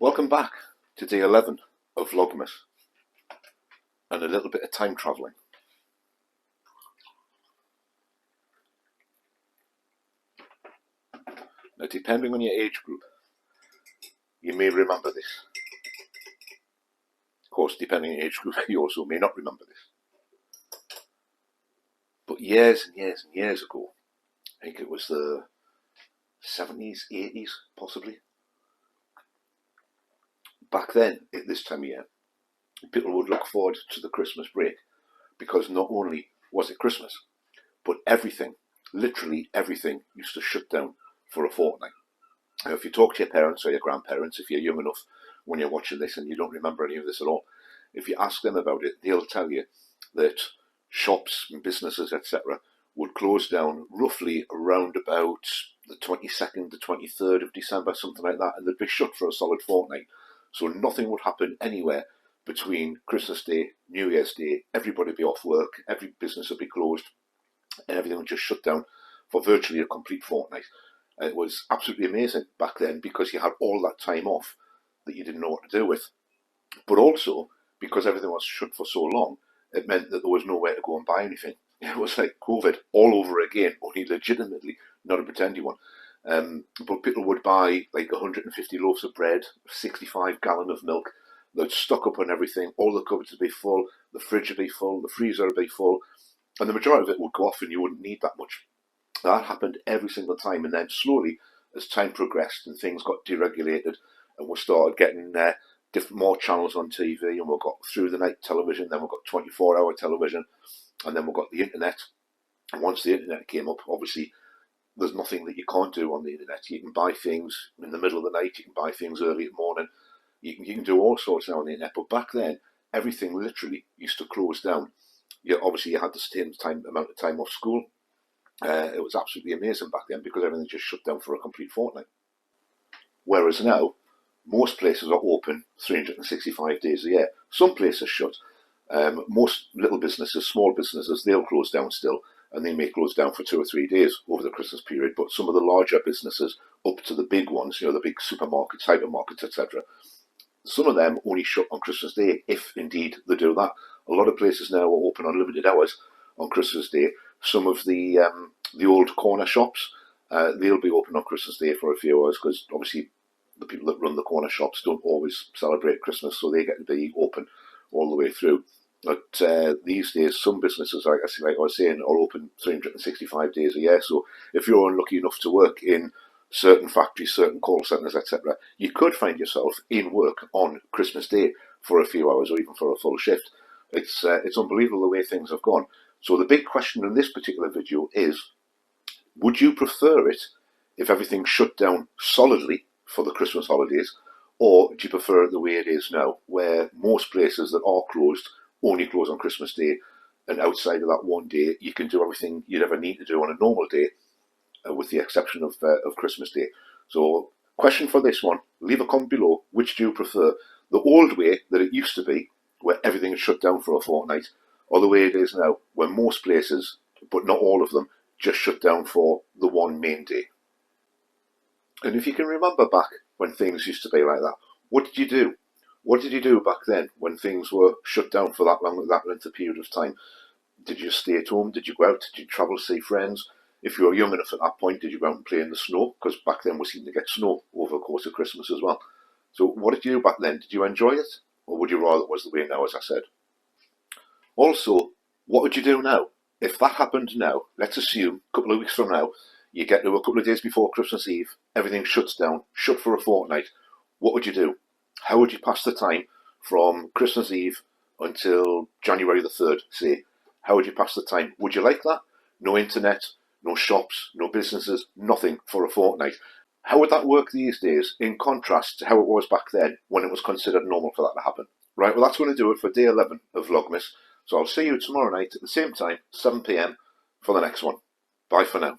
Welcome back to day 11 of Vlogmas and a little bit of time travelling. Now, depending on your age group, you may remember this. Of course, depending on your age group, you also may not remember this. But years and years and years ago, I think it was the 70s, 80s, possibly. Back then, at this time of year, people would look forward to the Christmas break because not only was it Christmas, but everything, literally everything, used to shut down for a fortnight. Now, if you talk to your parents or your grandparents, if you're young enough when you're watching this and you don't remember any of this at all, if you ask them about it, they'll tell you that shops and businesses, etc., would close down roughly around about the 22nd to 23rd of December, something like that, and they'd be shut for a solid fortnight. So nothing would happen anywhere between Christmas Day, New Year's Day. Everybody would be off work, every business would be closed, and everything would just shut down for virtually a complete fortnight. And it was absolutely amazing back then because you had all that time off that you didn't know what to do with. But also, because everything was shut for so long, it meant that there was nowhere to go and buy anything. It was like COVID all over again, only legitimately, not a pretendy one. But people would buy like 150 loaves of bread, 65 gallon of milk. They'd stock up on everything. All the cupboards would be full. The fridge would be full. The freezer would be full. And the majority of it would go off and you wouldn't need that much. That happened every single time. And then slowly, as time progressed and things got deregulated and we started getting more channels on TV and we got through the night television, then we got 24-hour television, and then we got the internet. And once the internet came up, obviously, there's nothing that you can't do on the internet. You can buy things in the middle of the night, you can buy things early in the morning, you can do all sorts now on the internet. But back then, everything literally used to close down. Obviously, you had the same amount of time off school. It was absolutely amazing back then because everything just shut down for a complete fortnight. Whereas now, most places are open 365 days a year. Some places shut. Most little businesses, small businesses, they'll close down still, and they may close down for 2 or 3 days over the Christmas period. But some of the larger businesses, up to the big ones, the big supermarkets, hypermarkets, etc., some of them only shut on Christmas Day, if indeed they do that. A lot of places now are open on limited hours on Christmas Day. Some of the old corner shops, they'll be open on Christmas Day for a few hours because obviously the people that run the corner shops don't always celebrate Christmas, so they get to be open all the way through. But these days, some businesses, like I was saying, are open 365 days a year. So if you're unlucky enough to work in certain factories, certain call centres, etc., you could find yourself in work on Christmas Day for a few hours or even for a full shift. It's unbelievable the way things have gone. So the big question in this particular video is, would you prefer it if everything shut down solidly for the Christmas holidays, or do you prefer it the way it is now, where most places that are closed only close on Christmas Day, and outside of that one day, you can do everything you'd ever need to do on a normal day, with the exception of Christmas Day? So, question for this one, leave a comment below, which do you prefer? The old way that it used to be, where everything is shut down for a fortnight, or the way it is now, where most places, but not all of them, just shut down for the one main day? And if you can remember back when things used to be like that, what did you do? What did you do back then when things were shut down for that length of period of time? Did you stay at home? Did you go out? Did you travel to see friends? If you were young enough at that point, did you go out and play in the snow? Because back then we seemed to get snow over the course of Christmas as well. So what did you do back then? Did you enjoy it? Or would you rather it was the way now, as I said? Also, what would you do now? If that happened now, let's assume a couple of weeks from now, you get to a couple of days before Christmas Eve, everything shuts down, shut for a fortnight. What would you do? How would you pass the time from Christmas Eve until January the 3rd, say? How would you pass the time? Would you like that? No internet, no shops, no businesses, nothing for a fortnight. How would that work these days, in contrast to how it was back then, when it was considered normal for that to happen? Right, well, that's going to do it for day 11 of Vlogmas. So I'll see you tomorrow night at the same time, 7 PM, for the next one. Bye for now.